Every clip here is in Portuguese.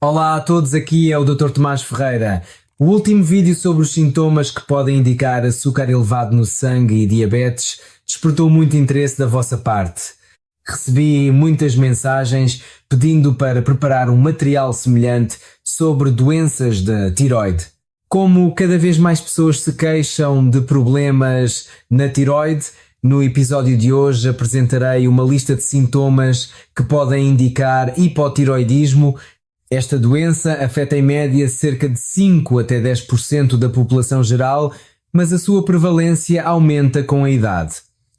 Olá a todos, aqui é o Dr. Tomás Ferreira. O último vídeo sobre os sintomas que podem indicar açúcar elevado no sangue e diabetes despertou muito interesse da vossa parte. Recebi muitas mensagens pedindo para preparar um material semelhante sobre doenças da tiroide. Como cada vez mais pessoas se queixam de problemas na tiroide, no episódio de hoje apresentarei uma lista de sintomas que podem indicar hipotiroidismo. Esta doença afeta em média cerca de 5 até 10% da população geral, mas a sua prevalência aumenta com a idade.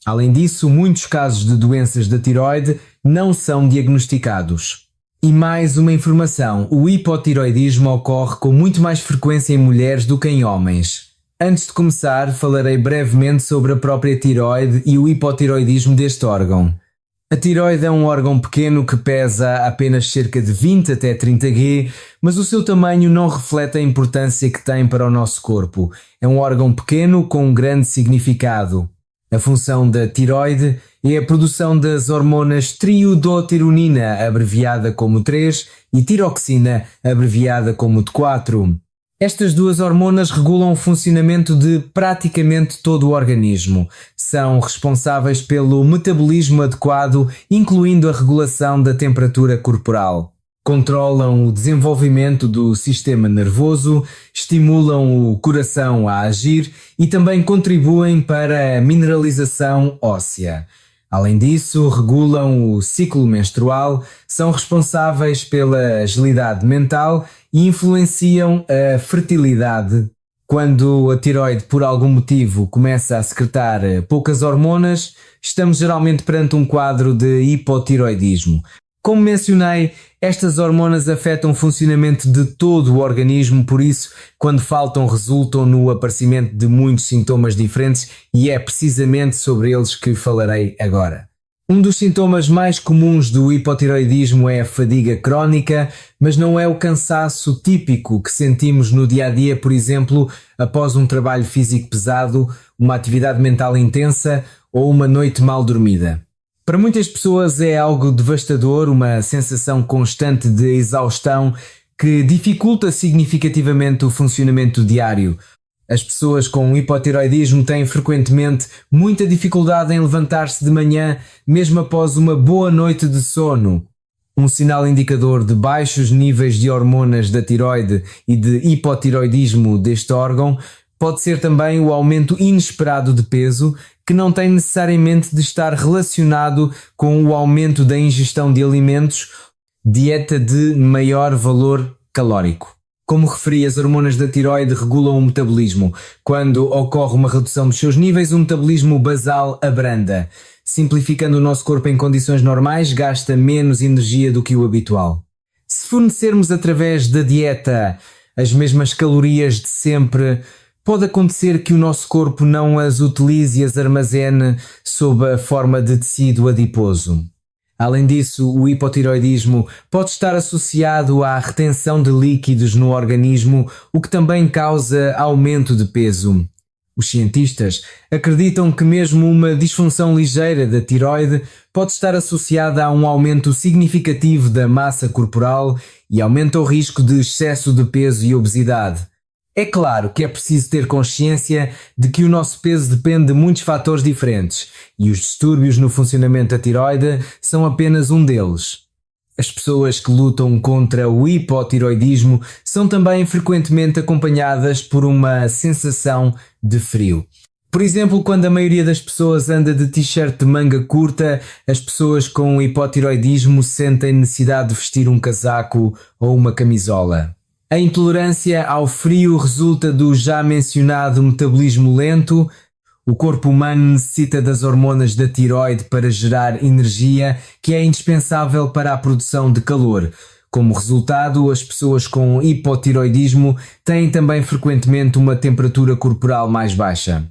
Além disso, muitos casos de doenças da tiroide não são diagnosticados. E mais uma informação, o hipotiroidismo ocorre com muito mais frequência em mulheres do que em homens. Antes de começar, falarei brevemente sobre a própria tiroide e o hipotiroidismo deste órgão. A tiroide é um órgão pequeno que pesa apenas cerca de 20 até 30 G, mas o seu tamanho não reflete a importância que tem para o nosso corpo. É um órgão pequeno com um grande significado. A função da tiroide é a produção das hormonas triodotironina, abreviada como T3, e tiroxina, abreviada como T4. Estas duas hormonas regulam o funcionamento de praticamente todo o organismo. São responsáveis pelo metabolismo adequado, incluindo a regulação da temperatura corporal. Controlam o desenvolvimento do sistema nervoso, estimulam o coração a agir e também contribuem para a mineralização óssea. Além disso, regulam o ciclo menstrual, são responsáveis pela agilidade mental e influenciam a fertilidade. Quando a tiroide, por algum motivo, começa a secretar poucas hormonas, estamos geralmente perante um quadro de hipotiroidismo. Como mencionei, estas hormonas afetam o funcionamento de todo o organismo, por isso, quando faltam, resultam no aparecimento de muitos sintomas diferentes e é precisamente sobre eles que falarei agora. Um dos sintomas mais comuns do hipotiroidismo é a fadiga crónica, mas não é o cansaço típico que sentimos no dia-a-dia, por exemplo, após um trabalho físico pesado, uma atividade mental intensa ou uma noite mal dormida. Para muitas pessoas é algo devastador, uma sensação constante de exaustão que dificulta significativamente o funcionamento diário. As pessoas com hipotiroidismo têm frequentemente muita dificuldade em levantar-se de manhã, mesmo após uma boa noite de sono. Um sinal indicador de baixos níveis de hormonas da tiroide e de hipotiroidismo deste órgão pode ser também o aumento inesperado de peso, que não tem necessariamente de estar relacionado com o aumento da ingestão de alimentos, dieta de maior valor calórico. Como referi, as hormonas da tiroide regulam o metabolismo. Quando ocorre uma redução dos seus níveis, o metabolismo basal abranda. Simplificando, o nosso corpo em condições normais gasta menos energia do que o habitual. Se fornecermos através da dieta as mesmas calorias de sempre, pode acontecer que o nosso corpo não as utilize e as armazene sob a forma de tecido adiposo. Além disso, o hipotiroidismo pode estar associado à retenção de líquidos no organismo, o que também causa aumento de peso. Os cientistas acreditam que mesmo uma disfunção ligeira da tiroide pode estar associada a um aumento significativo da massa corporal e aumenta o risco de excesso de peso e obesidade. É claro que é preciso ter consciência de que o nosso peso depende de muitos fatores diferentes e os distúrbios no funcionamento da tiroide são apenas um deles. As pessoas que lutam contra o hipotiroidismo são também frequentemente acompanhadas por uma sensação de frio. Por exemplo, quando a maioria das pessoas anda de t-shirt de manga curta, as pessoas com hipotiroidismo sentem necessidade de vestir um casaco ou uma camisola. A intolerância ao frio resulta do já mencionado metabolismo lento. O corpo humano necessita das hormonas da tiroide para gerar energia, que é indispensável para a produção de calor. Como resultado, as pessoas com hipotiroidismo têm também frequentemente uma temperatura corporal mais baixa.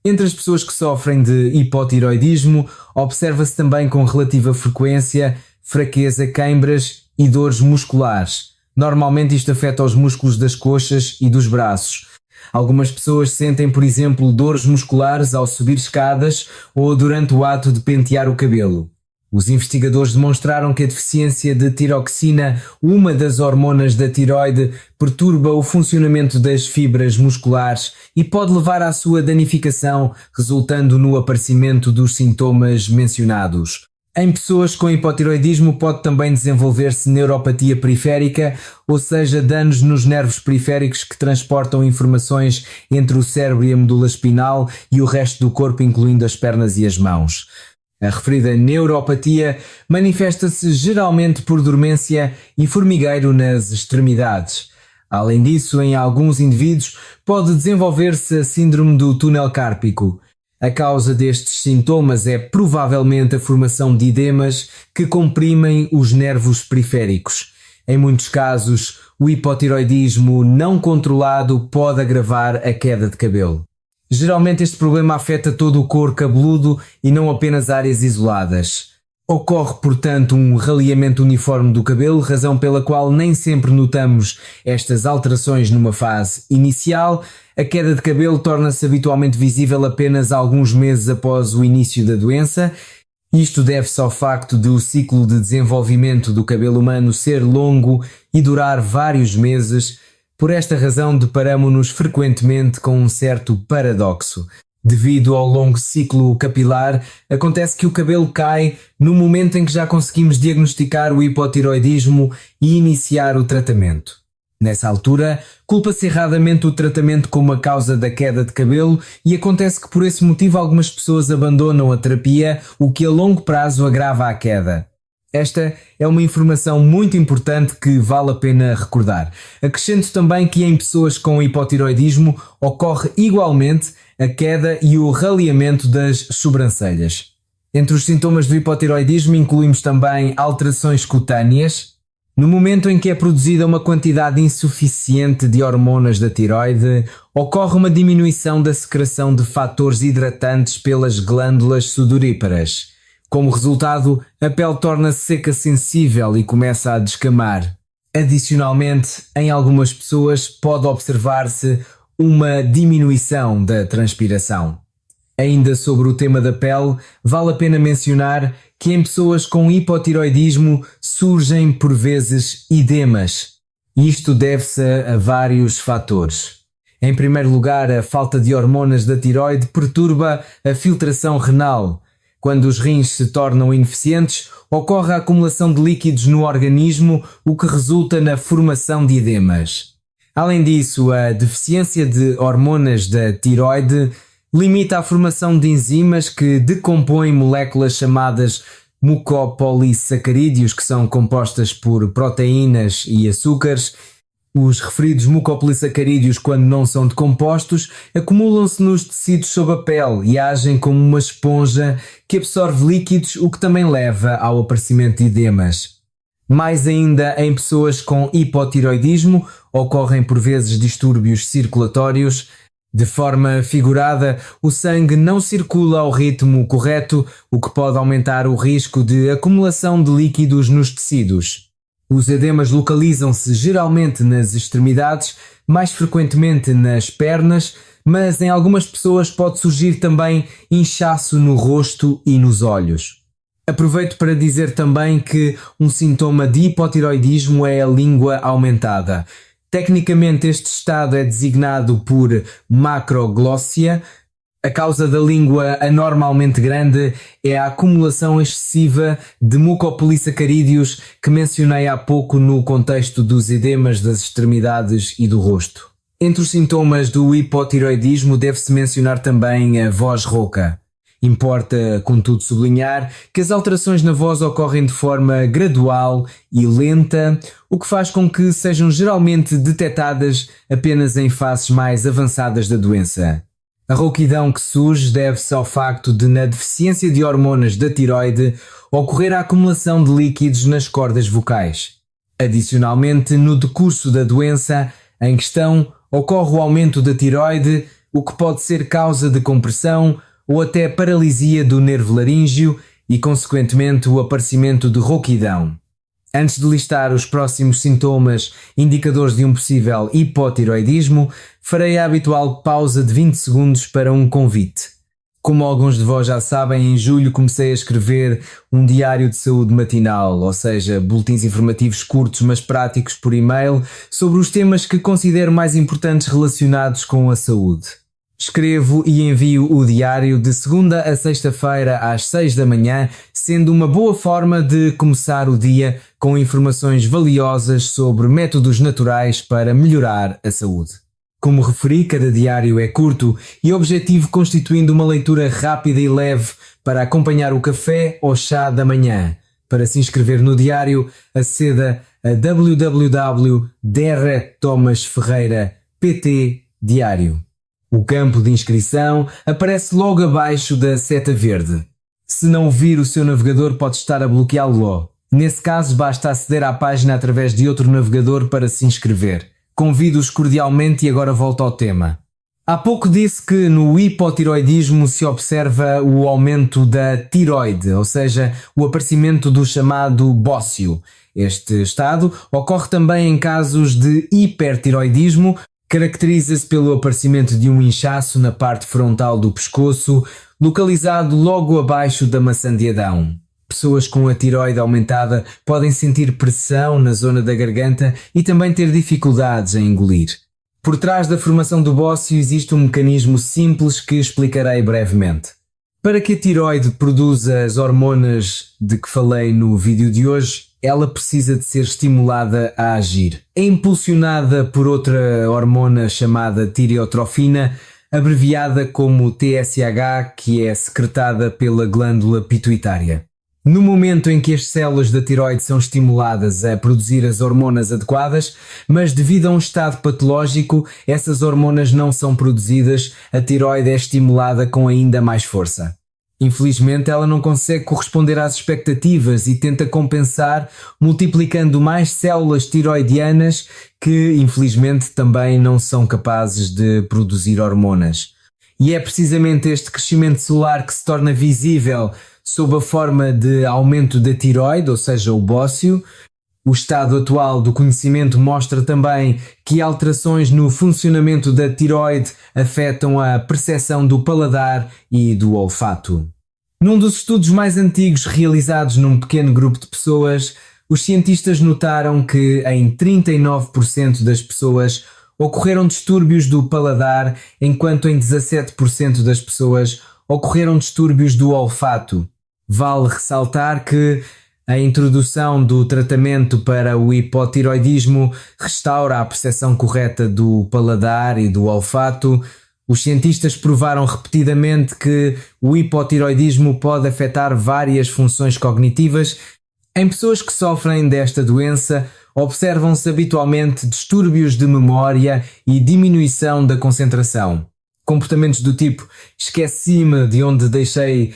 Entre as pessoas que sofrem de hipotiroidismo, observa-se também com relativa frequência fraqueza, queimbras e dores musculares. Normalmente isto afeta os músculos das coxas e dos braços. Algumas pessoas sentem, por exemplo, dores musculares ao subir escadas ou durante o ato de pentear o cabelo. Os investigadores demonstraram que a deficiência de tiroxina, uma das hormonas da tiroide, perturba o funcionamento das fibras musculares e pode levar à sua danificação, resultando no aparecimento dos sintomas mencionados. Em pessoas com hipotiroidismo pode também desenvolver-se neuropatia periférica, ou seja, danos nos nervos periféricos que transportam informações entre o cérebro e a medula espinal e o resto do corpo, incluindo as pernas e as mãos. A referida neuropatia manifesta-se geralmente por dormência e formigueiro nas extremidades. Além disso, em alguns indivíduos pode desenvolver-se a síndrome do túnel cárpico. A causa destes sintomas é provavelmente a formação de edemas que comprimem os nervos periféricos. Em muitos casos, o hipotiroidismo não controlado pode agravar a queda de cabelo. Geralmente este problema afeta todo o couro cabeludo e não apenas áreas isoladas. Ocorre, portanto, um raleamento uniforme do cabelo, razão pela qual nem sempre notamos estas alterações numa fase inicial. A queda de cabelo torna-se habitualmente visível apenas alguns meses após o início da doença. Isto deve-se ao facto de o ciclo de desenvolvimento do cabelo humano ser longo e durar vários meses. Por esta razão, deparamo-nos frequentemente com um certo paradoxo. Devido ao longo ciclo capilar, acontece que o cabelo cai no momento em que já conseguimos diagnosticar o hipotiroidismo e iniciar o tratamento. Nessa altura, culpa-se erradamente o tratamento como a causa da queda de cabelo e acontece que por esse motivo algumas pessoas abandonam a terapia, o que a longo prazo agrava a queda. Esta é uma informação muito importante que vale a pena recordar. Acrescento também que em pessoas com hipotiroidismo ocorre igualmente a queda e o raleamento das sobrancelhas. Entre os sintomas do hipotiroidismo incluímos também alterações cutâneas. No momento em que é produzida uma quantidade insuficiente de hormonas da tiroide, ocorre uma diminuição da secreção de fatores hidratantes pelas glândulas sudoríparas. Como resultado, a pele torna-se seca sensível e começa a descamar. Adicionalmente, em algumas pessoas pode observar-se uma diminuição da transpiração. Ainda sobre o tema da pele, vale a pena mencionar que em pessoas com hipotiroidismo surgem por vezes edemas. Isto deve-se a vários fatores. Em primeiro lugar, a falta de hormonas da tiroide perturba a filtração renal. Quando os rins se tornam ineficientes, ocorre a acumulação de líquidos no organismo, o que resulta na formação de edemas. Além disso, a deficiência de hormonas da tiroide limita a formação de enzimas que decompõem moléculas chamadas mucopolissacarídeos, que são compostas por proteínas e açúcares. Os referidos mucopolissacarídeos, quando não são decompostos, acumulam-se nos tecidos sob a pele e agem como uma esponja que absorve líquidos, o que também leva ao aparecimento de edemas. Mais ainda, em pessoas com hipotiroidismo, ocorrem por vezes distúrbios circulatórios. De forma figurada, o sangue não circula ao ritmo correto, o que pode aumentar o risco de acumulação de líquidos nos tecidos. Os edemas localizam-se geralmente nas extremidades, mais frequentemente nas pernas, mas em algumas pessoas pode surgir também inchaço no rosto e nos olhos. Aproveito para dizer também que um sintoma de hipotiroidismo é a língua aumentada. Tecnicamente este estado é designado por macroglossia. A causa da língua anormalmente grande é a acumulação excessiva de mucopolissacarídeos que mencionei há pouco no contexto dos edemas das extremidades e do rosto. Entre os sintomas do hipotiroidismo deve-se mencionar também a voz rouca. Importa, contudo, sublinhar que as alterações na voz ocorrem de forma gradual e lenta, o que faz com que sejam geralmente detectadas apenas em fases mais avançadas da doença. A rouquidão que surge deve-se ao facto de, na deficiência de hormonas da tiroide, ocorrer a acumulação de líquidos nas cordas vocais. Adicionalmente, no decurso da doença em questão, ocorre o aumento da tiroide, o que pode ser causa de compressão ou até paralisia do nervo laríngeo e, consequentemente, o aparecimento de rouquidão. Antes de listar os próximos sintomas indicadores de um possível hipotiroidismo, farei a habitual pausa de 20 segundos para um convite. Como alguns de vós já sabem, em julho comecei a escrever um diário de saúde matinal, ou seja, boletins informativos curtos mas práticos por e-mail sobre os temas que considero mais importantes relacionados com a saúde. Escrevo e envio o diário de segunda a sexta-feira às 6 da manhã, sendo uma boa forma de começar o dia com informações valiosas sobre métodos naturais para melhorar a saúde. Como referi, cada diário é curto e objetivo, constituindo uma leitura rápida e leve para acompanhar o café ou chá da manhã. Para se inscrever no diário, aceda a www.drtomasferreira.pt Diário. O campo de inscrição aparece logo abaixo da seta verde. Se não vir o seu navegador, pode estar a bloqueá-lo. Nesse caso, basta aceder à página através de outro navegador para se inscrever. Convido-os cordialmente e agora volto ao tema. Há pouco disse que no hipotiroidismo se observa o aumento da tiroide, ou seja, o aparecimento do chamado bócio. Este estado ocorre também em casos de hipertiroidismo, caracteriza-se pelo aparecimento de um inchaço na parte frontal do pescoço, localizado logo abaixo da maçã de Adão. Pessoas com a tiroide aumentada podem sentir pressão na zona da garganta e também ter dificuldades em engolir. Por trás da formação do bócio existe um mecanismo simples que explicarei brevemente. Para que a tiroide produza as hormonas de que falei no vídeo de hoje, ela precisa de ser estimulada a agir. É impulsionada por outra hormona chamada tireotrofina, abreviada como TSH, que é secretada pela glândula pituitária. No momento em que as células da tiroide são estimuladas a produzir as hormonas adequadas, mas devido a um estado patológico, essas hormonas não são produzidas, a tiroide é estimulada com ainda mais força. Infelizmente, ela não consegue corresponder às expectativas e tenta compensar, multiplicando mais células tiroidianas que, infelizmente, também não são capazes de produzir hormonas. E é precisamente este crescimento celular que se torna visível sob a forma de aumento da tiroide, ou seja, o bócio. O estado atual do conhecimento mostra também que alterações no funcionamento da tiroide afetam a percepção do paladar e do olfato. Num dos estudos mais antigos realizados num pequeno grupo de pessoas, os cientistas notaram que em 39% das pessoas ocorreram distúrbios do paladar, enquanto em 17% das pessoas ocorreram distúrbios do olfato. Vale ressaltar que a introdução do tratamento para o hipotiroidismo restaura a percepção correta do paladar e do olfato. Os cientistas provaram repetidamente que o hipotiroidismo pode afetar várias funções cognitivas. Em pessoas que sofrem desta doença, observam-se habitualmente distúrbios de memória e diminuição da concentração. Comportamentos do tipo esqueci-me de onde deixei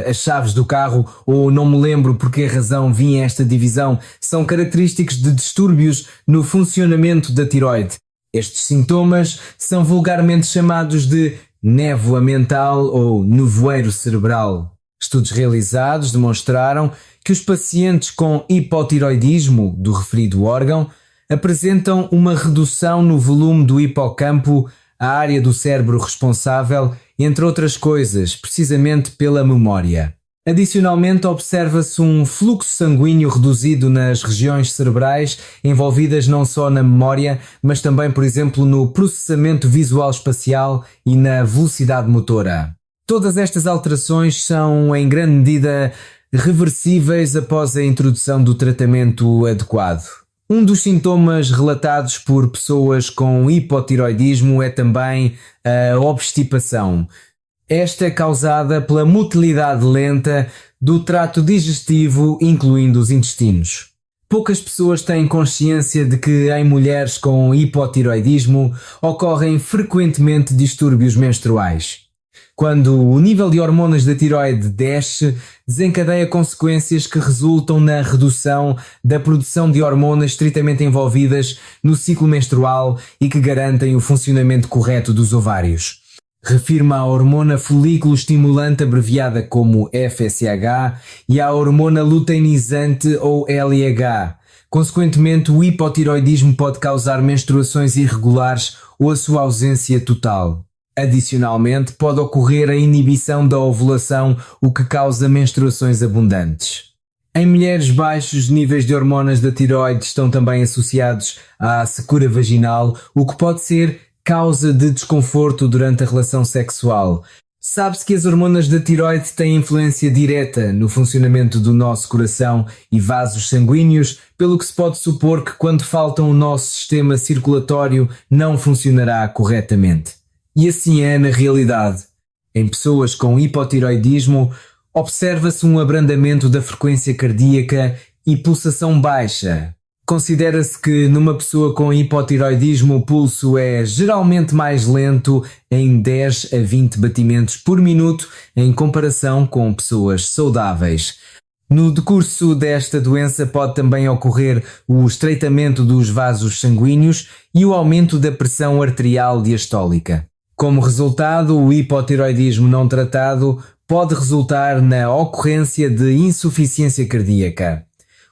as chaves do carro ou não me lembro por que razão vim a esta divisão são característicos de distúrbios no funcionamento da tiroide. Estes sintomas são vulgarmente chamados de névoa mental ou nevoeiro cerebral. Estudos realizados demonstraram que os pacientes com hipotiroidismo do referido órgão apresentam uma redução no volume do hipocampo, a área do cérebro responsável, entre outras coisas, precisamente pela memória. Adicionalmente, observa-se um fluxo sanguíneo reduzido nas regiões cerebrais envolvidas não só na memória, mas também, por exemplo, no processamento visual espacial e na velocidade motora. Todas estas alterações são, em grande medida, reversíveis após a introdução do tratamento adequado. Um dos sintomas relatados por pessoas com hipotiroidismo é também a obstipação. Esta é causada pela motilidade lenta do trato digestivo, incluindo os intestinos. Poucas pessoas têm consciência de que em mulheres com hipotiroidismo ocorrem frequentemente distúrbios menstruais. Quando o nível de hormonas da tiroide desce, desencadeia consequências que resultam na redução da produção de hormonas estritamente envolvidas no ciclo menstrual e que garantem o funcionamento correto dos ovários. Refiro-me à hormona folículo estimulante, abreviada como FSH, e à hormona luteinizante ou LH. Consequentemente, o hipotiroidismo pode causar menstruações irregulares ou a sua ausência total. Adicionalmente, pode ocorrer a inibição da ovulação, o que causa menstruações abundantes. Em mulheres, baixos níveis de hormonas da tiroide estão também associados à secura vaginal, o que pode ser causa de desconforto durante a relação sexual. Sabe-se que as hormonas da tiroide têm influência direta no funcionamento do nosso coração e vasos sanguíneos, pelo que se pode supor que quando faltam o nosso sistema circulatório não funcionará corretamente. E assim é na realidade. Em pessoas com hipotiroidismo, observa-se um abrandamento da frequência cardíaca e pulsação baixa. Considera-se que numa pessoa com hipotiroidismo o pulso é geralmente mais lento em 10 a 20 batimentos por minuto em comparação com pessoas saudáveis. No decurso desta doença pode também ocorrer o estreitamento dos vasos sanguíneos e o aumento da pressão arterial diastólica. Como resultado, o hipotiroidismo não tratado pode resultar na ocorrência de insuficiência cardíaca.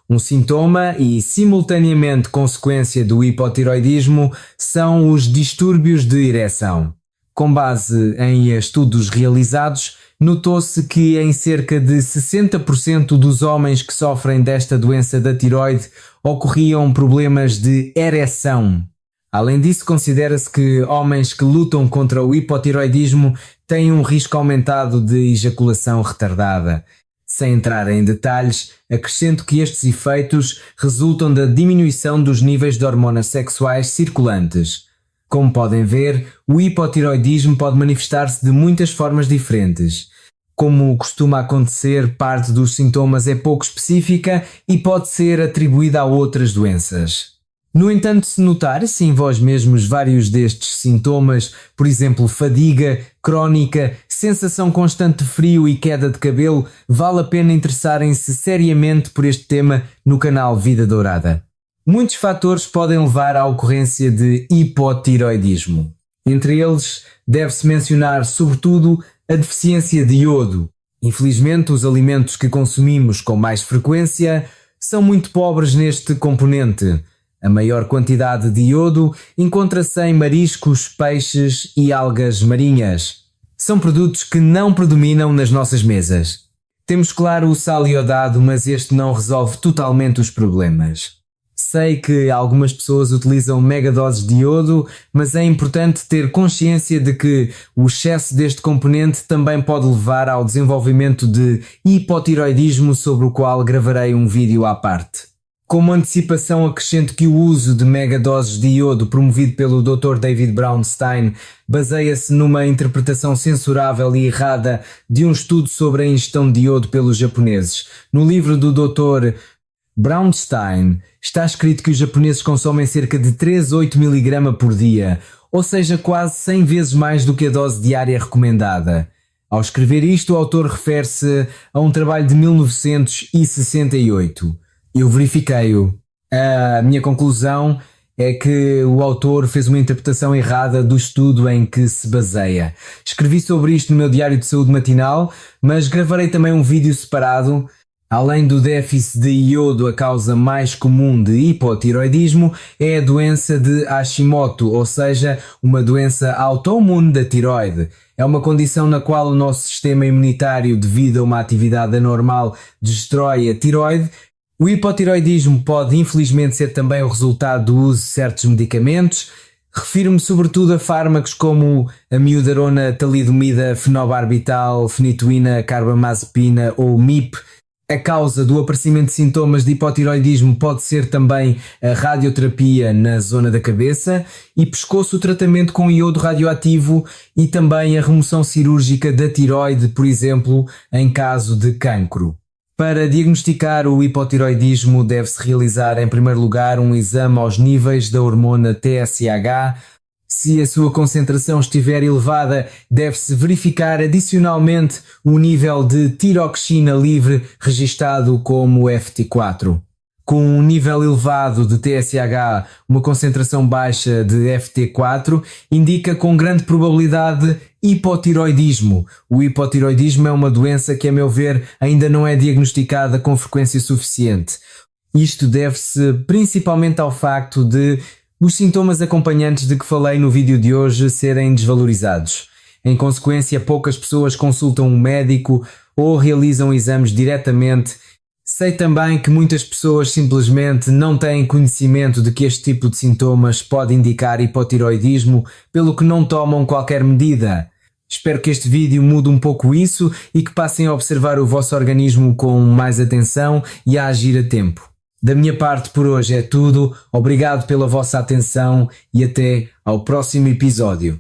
Um sintoma e, simultaneamente, consequência do hipotiroidismo são os distúrbios de ereção. Com base em estudos realizados, notou-se que em cerca de 60% dos homens que sofrem desta doença da tiroide ocorriam problemas de ereção. Além disso, considera-se que homens que lutam contra o hipotiroidismo têm um risco aumentado de ejaculação retardada. Sem entrar em detalhes, acrescento que estes efeitos resultam da diminuição dos níveis de hormonas sexuais circulantes. Como podem ver, o hipotiroidismo pode manifestar-se de muitas formas diferentes. Como costuma acontecer, parte dos sintomas é pouco específica e pode ser atribuída a outras doenças. No entanto, se notar-se em vós mesmos vários destes sintomas, por exemplo, fadiga crónica, sensação constante de frio e queda de cabelo, vale a pena interessarem-se seriamente por este tema no canal Vida Dourada. Muitos fatores podem levar à ocorrência de hipotiroidismo. Entre eles, deve-se mencionar, sobretudo, a deficiência de iodo. Infelizmente, os alimentos que consumimos com mais frequência são muito pobres neste componente. A maior quantidade de iodo encontra-se em mariscos, peixes e algas marinhas. São produtos que não predominam nas nossas mesas. Temos, claro, o sal iodado, mas este não resolve totalmente os problemas. Sei que algumas pessoas utilizam megadoses de iodo, mas é importante ter consciência de que o excesso deste componente também pode levar ao desenvolvimento de hipotiroidismo, sobre o qual gravarei um vídeo à parte. Como antecipação, acrescento que o uso de megadoses de iodo promovido pelo Dr. David Braunstein baseia-se numa interpretação censurável e errada de um estudo sobre a ingestão de iodo pelos japoneses. No livro do Dr. Braunstein está escrito que os japoneses consomem cerca de 3,8 mg por dia, ou seja, quase 100 vezes mais do que a dose diária recomendada. Ao escrever isto, o autor refere-se a um trabalho de 1968. Eu verifiquei-o. A minha conclusão é que o autor fez uma interpretação errada do estudo em que se baseia. Escrevi sobre isto no meu diário de saúde matinal, mas gravarei também um vídeo separado. Além do déficit de iodo, a causa mais comum de hipotiroidismo é a doença de Hashimoto, ou seja, uma doença autoimune da tiroide. É uma condição na qual o nosso sistema imunitário, devido a uma atividade anormal, destrói a tiroide. O hipotiroidismo pode infelizmente ser também o resultado do uso de certos medicamentos. Refiro-me sobretudo a fármacos como a miodarona, talidomida, fenobarbital, fenitoína, carbamazepina ou MIP. A causa do aparecimento de sintomas de hipotiroidismo pode ser também a radioterapia na zona da cabeça e pescoço, o tratamento com iodo radioativo e também a remoção cirúrgica da tiroide, por exemplo, em caso de cancro. Para diagnosticar o hipotiroidismo deve-se realizar em primeiro lugar um exame aos níveis da hormona TSH. Se a sua concentração estiver elevada, deve-se verificar adicionalmente o nível de tiroxina livre registado como FT4. Com um nível elevado de TSH, uma concentração baixa de FT4 indica com grande probabilidade hipotiroidismo. O hipotiroidismo é uma doença que, a meu ver, ainda não é diagnosticada com frequência suficiente. Isto deve-se principalmente ao facto de os sintomas acompanhantes de que falei no vídeo de hoje serem desvalorizados. Em consequência, poucas pessoas consultam um médico ou realizam exames diretamente. Sei também que muitas pessoas simplesmente não têm conhecimento de que este tipo de sintomas pode indicar hipotiroidismo, pelo que não tomam qualquer medida. Espero que este vídeo mude um pouco isso e que passem a observar o vosso organismo com mais atenção e a agir a tempo. Da minha parte por hoje é tudo, obrigado pela vossa atenção e até ao próximo episódio.